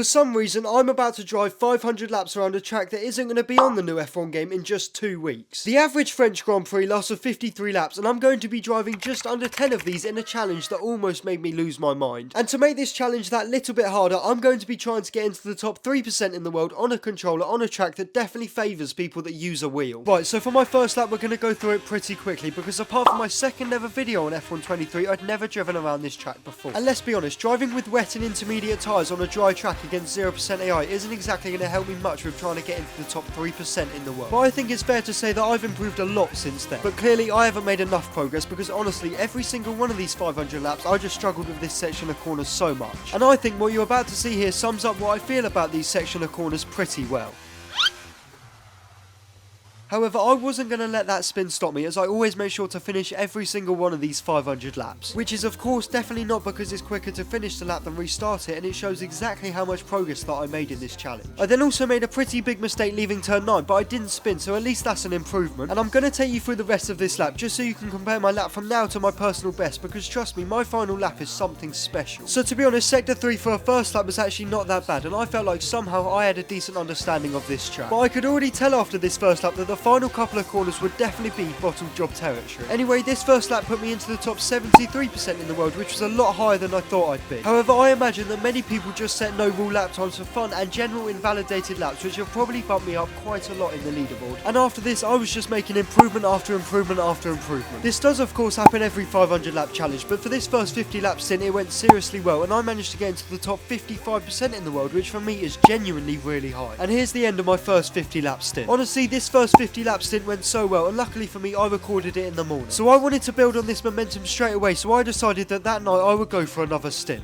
For some reason, I'm about to drive 500 laps around a track that isn't going to be on the new F1 game in just 2 weeks. The average French Grand Prix lasts for 53 laps, and I'm going to be driving just under 10 of these in a challenge that almost made me lose my mind. And to make this challenge that little bit harder, I'm going to be trying to get into the top 3% in the world on a controller on a track that definitely favours people that use a wheel. Right, so for my first lap, we're going to go through it pretty quickly, because apart from my second ever video on F1 23, I'd never driven around this track before. And let's be honest, driving with wet and intermediate tyres on a dry track against 0% AI isn't exactly going to help me much with trying to get into the top 3% in the world. But I think it's fair to say that I've improved a lot since then. But clearly I haven't made enough progress, because honestly, every single one of these 500 laps, I just struggled with this section of corners so much. And I think what you're about to see here sums up what I feel about these section of corners pretty well. However, I wasn't going to let that spin stop me, as I always make sure to finish every single one of these 500 laps. Which is of course definitely not because it's quicker to finish the lap than restart it, and it shows exactly how much progress that I made in this challenge. I then also made a pretty big mistake leaving turn 9, but I didn't spin, so at least that's an improvement. And I'm going to take you through the rest of this lap, just so you can compare my lap from now to my personal best, because trust me, my final lap is something special. So to be honest, Sector 3 for a first lap was actually not that bad, and I felt like somehow I had a decent understanding of this track. But I could already tell after this first lap that the final couple of corners would definitely be bottle job territory. Anyway, this first lap put me into the top 73% in the world, which was a lot higher than I thought I'd be. However, I imagine that many people just set no rule lap times for fun and general invalidated laps, which have probably bumped me up quite a lot in the leaderboard. And after this, I was just making improvement after improvement after improvement. This does of course happen every 500 lap challenge, but for this first 50 lap stint, it went seriously well, and I managed to get into the top 55% in the world, which for me is genuinely really high. And here's the end of my first 50 lap stint. Honestly, this first 50 lap stint went so well, and luckily for me, I recorded it in the morning. So I wanted to build on this momentum straight away, so I decided that night I would go for another stint.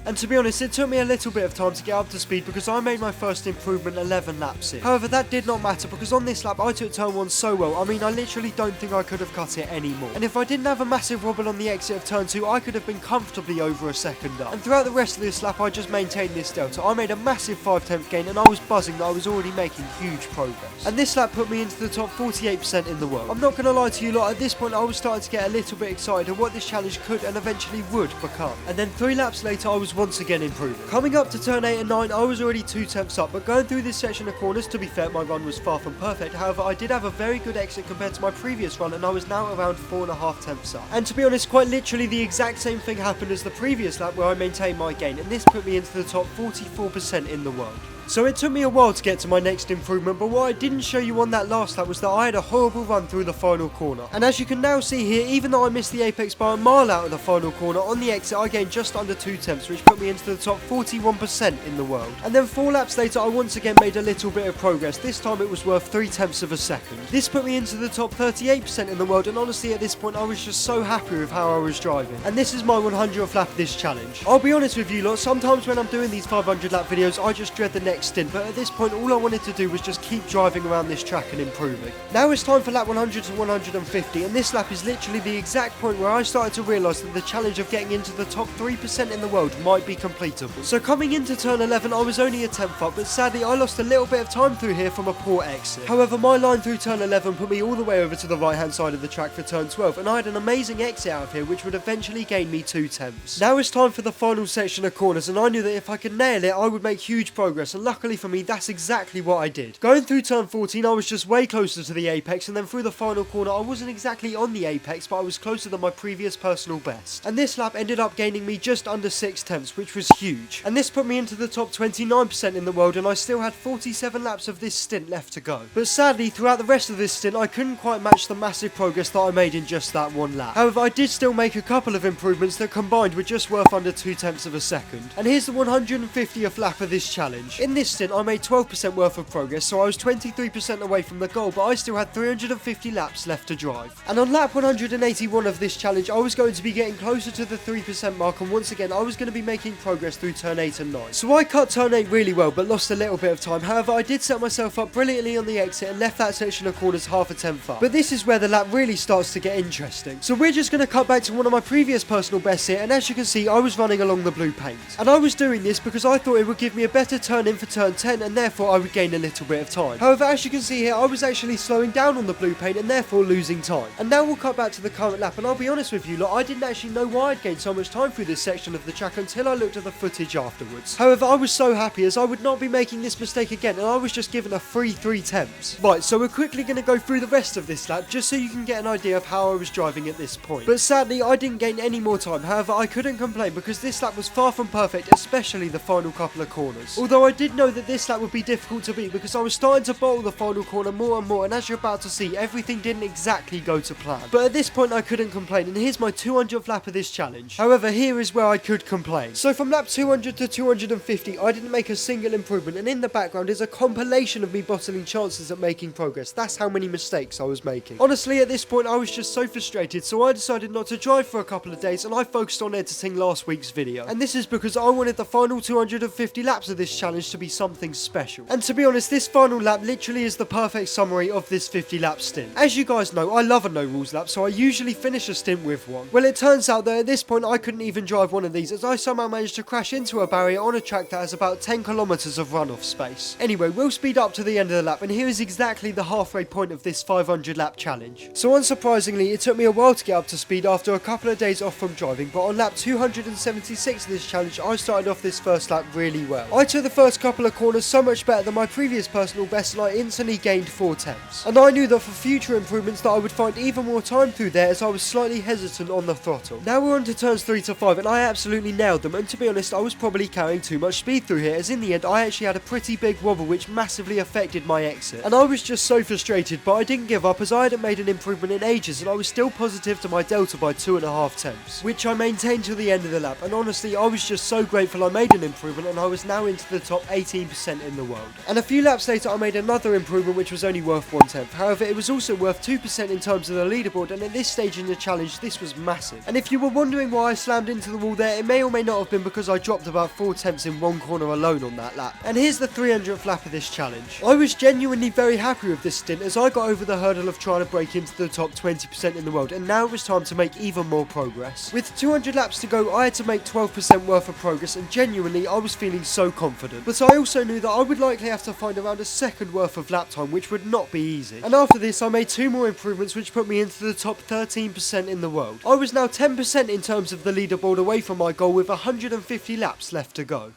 And to be honest, it took me a little bit of time to get up to speed, because I made my first improvement 11 laps in. However, that did not matter, because on this lap I took turn 1 so well. I mean, I literally don't think I could have cut it anymore. And if I didn't have a massive wobble on the exit of turn 2, I could have been comfortably over a second up. And throughout the rest of this lap, I just maintained this delta. I made a massive 5/10 gain, and I was buzzing that I was already making huge progress. And this lap put me into the top 48% in the world. I'm not going to lie to you lot, at this point I was starting to get a little bit excited at what this challenge could and eventually would become. And then 3 laps later, I was once again improving. Coming up to turn 8 and 9, I was already 2/10 up, but going through this section of corners, to be fair, my run was far from perfect. However, I did have a very good exit compared to my previous run, and I was now around 4.5 up. And to be honest, quite literally the exact same thing happened as the previous lap, where I maintained my gain, and this put me into the top 44% in the world. So it took me a while to get to my next improvement, but what I didn't show you on that last lap was that I had a horrible run through the final corner. And as you can now see here, even though I missed the apex by a mile out of the final corner, on the exit I gained just under 2/10, which put me into the top 41% in the world. And then 4 laps later, I once again made a little bit of progress. This time it was worth 0.3 of a second. This put me into the top 38% in the world, and honestly at this point I was just so happy with how I was driving. And this is my 100th lap of this challenge. I'll be honest with you lot, sometimes when I'm doing these 500 lap videos, I just dread the next stint, but at this point all I wanted to do was just keep driving around this track and improving. Now it's time for lap 100 to 150, and this lap is literally the exact point where I started to realise that the challenge of getting into the top 3% in the world might be completable. So coming into turn 11, I was only a 10th up, but sadly I lost a little bit of time through here from a poor exit. However, my line through turn 11 put me all the way over to the right hand side of the track for turn 12, and I had an amazing exit out of here which would eventually gain me 2/10. Now it's time for the final section of corners, and I knew that if I could nail it I would make huge progress, and luckily for me that's exactly what I did. Going through turn 14, I was just way closer to the apex, and then through the final corner I wasn't exactly on the apex, but I was closer than my previous personal best. And this lap ended up gaining me just under 0.6, which was huge. And this put me into the top 29% in the world, and I still had 47 laps of this stint left to go. But sadly, throughout the rest of this stint, I couldn't quite match the massive progress that I made in just that one lap. However, I did still make a couple of improvements that combined were just worth under 0.2 of a second. And here's the 150th lap of this challenge. In this stint, I made 12% worth of progress, so I was 23% away from the goal, but I still had 350 laps left to drive. And on lap 181 of this challenge, I was going to be getting closer to the 3% mark, and once again I was going to be making progress through turn 8 and 9. So I cut turn 8 really well, but lost a little bit of time. However, I did set myself up brilliantly on the exit and left that section of corners half a 10th up. But this is where the lap really starts to get interesting. So we're just going to cut back to one of my previous personal bests here, and as you can see, I was running along the blue paint. And I was doing this because I thought it would give me a better turn in for turn 10, and therefore I would gain a little bit of time. However, as you can see here, I was actually slowing down on the blue paint and therefore losing time. And now we'll cut back to the current lap, and I'll be honest with you, I didn't actually know why I'd gained so much time through this section of the track until I looked at the footage afterwards. However, I was so happy as I would not be making this mistake again, and I was just given a free 3/10. Right, so we're quickly going to go through the rest of this lap just so you can get an idea of how I was driving at this point. But sadly, I didn't gain any more time. However, I couldn't complain because this lap was far from perfect, especially the final couple of corners. Although I did know that this lap would be difficult to beat because I was starting to bottle the final corner more and more, and as you're about to see, everything didn't exactly go to plan. But at this point I couldn't complain, and here's my 200th lap of this challenge. However, here is where I could complain. So from lap 200 to 250, I didn't make a single improvement, and in the background is a compilation of me bottling chances at making progress. That's how many mistakes I was making. Honestly, at this point I was just so frustrated, so I decided not to drive for a couple of days, and I focused on editing last week's video. And this is because I wanted the final 250 laps of this challenge to be something special. And to be honest, this final lap literally is the perfect summary of this 50 lap stint. As you guys know, I love a no rules lap, so I usually finish a stint with one. Well, it turns out that at this point I couldn't even drive one of these, as I somehow managed to crash into a barrier on a track that has about 10 kilometers of runoff space. Anyway, we'll speed up to the end of the lap, and here is exactly the halfway point of this 500 lap challenge. So unsurprisingly, it took me a while to get up to speed after a couple of days off from driving, but on lap 276 of this challenge, I started off this first lap really well. I took the first couple of corners so much better than my previous personal best, and I instantly gained 4/10. And I knew that for future improvements that I would find even more time through there, as I was slightly hesitant on the throttle. Now we're on to turns 3 to 5, and I absolutely nailed them, and to be honest, I was probably carrying too much speed through here, as in the end I actually had a pretty big wobble which massively affected my exit. And I was just so frustrated, but I didn't give up as I hadn't made an improvement in ages, and I was still positive to my delta by 2.5 tenths, which I maintained till the end of the lap. And honestly, I was just so grateful I made an improvement, and I was now into the top 18% in the world. And a few laps later I made another improvement which was only worth 1/10. However, it was also worth 2% in terms of the leaderboard, and at this stage in the challenge this was massive. And if you were wondering why I slammed into the wall there, it may or may not have been because I dropped about 4/10 in one corner alone on that lap. And here's the 300th lap of this challenge. I was genuinely very happy with this stint, as I got over the hurdle of trying to break into the top 20% in the world, and now it was time to make even more progress. With 200 laps to go, I had to make 12% worth of progress, and genuinely I was feeling so confident. But I also knew that I would likely have to find around a second worth of lap time, which would not be easy. And after this I made 2 more improvements which put me into the top 13% in the world. I was now 10% in terms of the leaderboard away from my goal, with 150 laps left to go.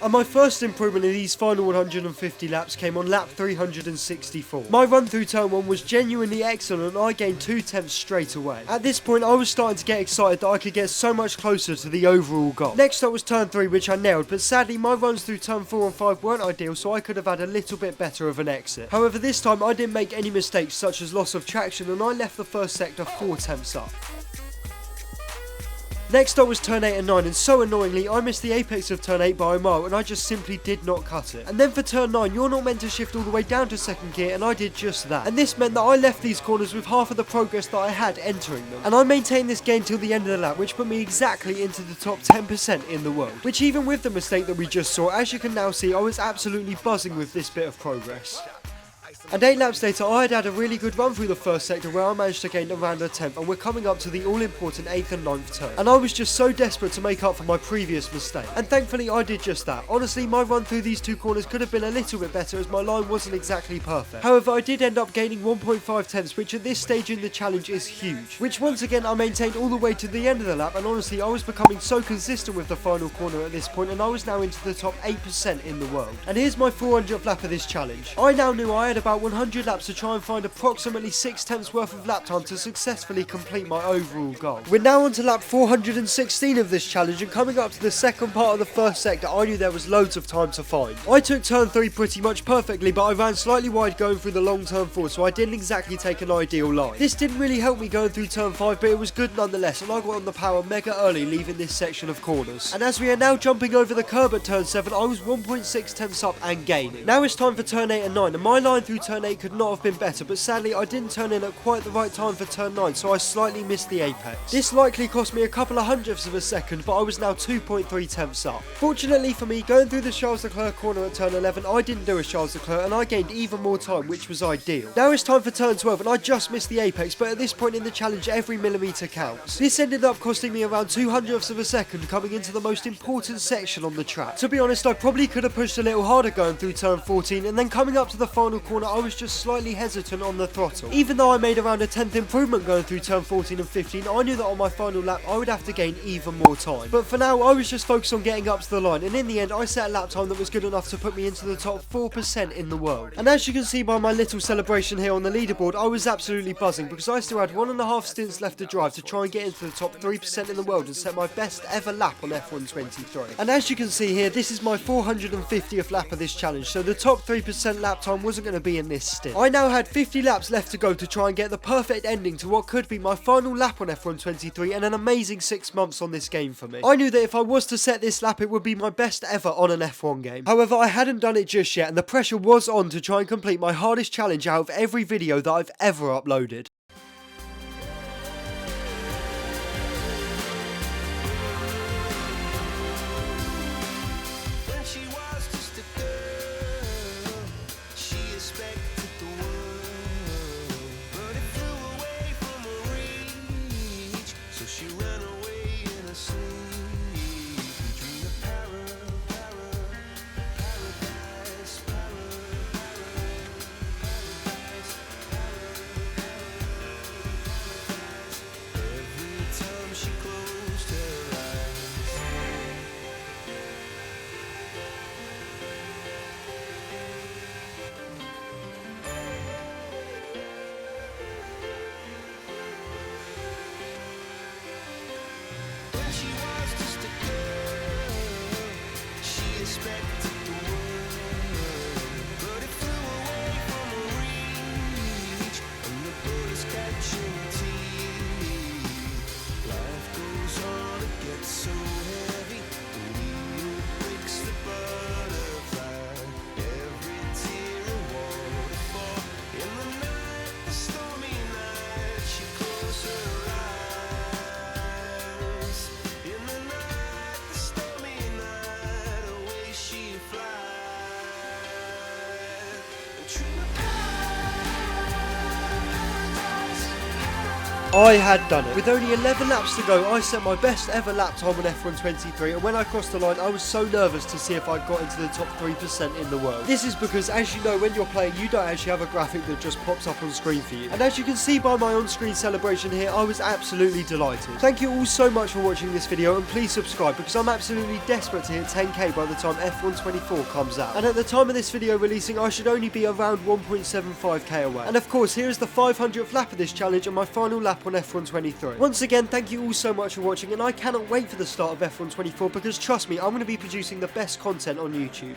And my first improvement in these final 150 laps came on lap 364. My run through turn 1 was genuinely excellent, and I gained 2/10 straight away. At this point I was starting to get excited that I could get so much closer to the overall goal. Next up was turn 3, which I nailed, but sadly my runs through turn 4 and 5 weren't ideal, so I could have had a little bit better of an exit. However, this time I didn't make any mistakes such as loss of traction, and I left the first sector 4/10 up. Next up was turn 8 and 9, and so annoyingly I missed the apex of turn 8 by a mile, and I just simply did not cut it. And then for turn 9, you're not meant to shift all the way down to second gear, and I did just that. And this meant that I left these corners with half of the progress that I had entering them. And I maintained this gain till the end of the lap, which put me exactly into the top 10% in the world. Which, even with the mistake that we just saw, as you can now see, I was absolutely buzzing with this bit of progress. And 8 laps later, I had a really good run through the first sector where I managed to gain around a 10th, and we're coming up to the all-important 8th and 9th turn. And I was just so desperate to make up for my previous mistake. And thankfully I did just that. Honestly, my run through these 2 corners could have been a little bit better, as my line wasn't exactly perfect. However, I did end up gaining 1.5 tenths, which at this stage in the challenge is huge. Which once again I maintained all the way to the end of the lap, and honestly I was becoming so consistent with the final corner at this point, and I was now into the top 8% in the world. And here's my 400th lap of this challenge. I now knew I had about 100 laps to try and find approximately 6/10 worth of lap time to successfully complete my overall goal. We're now on to lap 416 of this challenge, and coming up to the second part of the first sector, I knew there was loads of time to find. I took turn 3 pretty much perfectly, but I ran slightly wide going through the long turn 4, so I didn't exactly take an ideal line. This didn't really help me going through turn 5, but it was good nonetheless, and I got on the power mega early, leaving this section of corners. And as we are now jumping over the curb at turn 7, I was 1.6 tenths up and gaining. Now it's time for turn 8 and 9, and my line through turn 8 could not have been better, but sadly I didn't turn in at quite the right time for turn 9, so I slightly missed the apex. This likely cost me a couple of hundredths of a second, but I was now 2.3 tenths up. Fortunately for me, going through the Charles Leclerc corner at turn 11, I didn't do a Charles Leclerc and I gained even more time, which was ideal. Now it's time for turn 12 and I just missed the apex, but at this point in the challenge every millimetre counts. This ended up costing me around 200ths of a second coming into the most important section on the track. To be honest, I probably could have pushed a little harder going through turn 14, and then coming up to the final corner I was just slightly hesitant on the throttle. Even though I made around a 10th improvement going through turn 14 and 15, I knew that on my final lap I would have to gain even more time. But for now I was just focused on getting up to the line, and in the end I set a lap time that was good enough to put me into the top 4% in the world. And as you can see by my little celebration here on the leaderboard, I was absolutely buzzing because I still had 1.5 stints left to drive to try and get into the top 3% in the world and set my best ever lap on F1 23. And as you can see here, this is my 450th lap of this challenge, so the top 3% lap time wasn't going to be in this stint. I now had 50 laps left to go to try and get the perfect ending to what could be my final lap on F1 23 and an amazing 6 months on this game for me. I knew that if I was to set this lap it would be my best ever on an F1 game. However, I hadn't done it just yet and the pressure was on to try and complete my hardest challenge out of every video that I've ever uploaded. I had done it. With only 11 laps to go, I set my best ever lap time on F1 23, and when I crossed the line, I was so nervous to see if I got into the top 3% in the world. This is because, as you know, when you're playing, you don't actually have a graphic that just pops up on screen for you. And as you can see by my on-screen celebration here, I was absolutely delighted. Thank you all so much for watching this video, and please subscribe, because I'm absolutely desperate to hit 10k by the time F1 24 comes out. And at the time of this video releasing, I should only be around 1.75k away. And of course, here is the 500th lap of this challenge and my final lap on F1 23. Once again, thank you all so much for watching, and I cannot wait for the start of F1 24 because trust me, I'm going to be producing the best content on YouTube.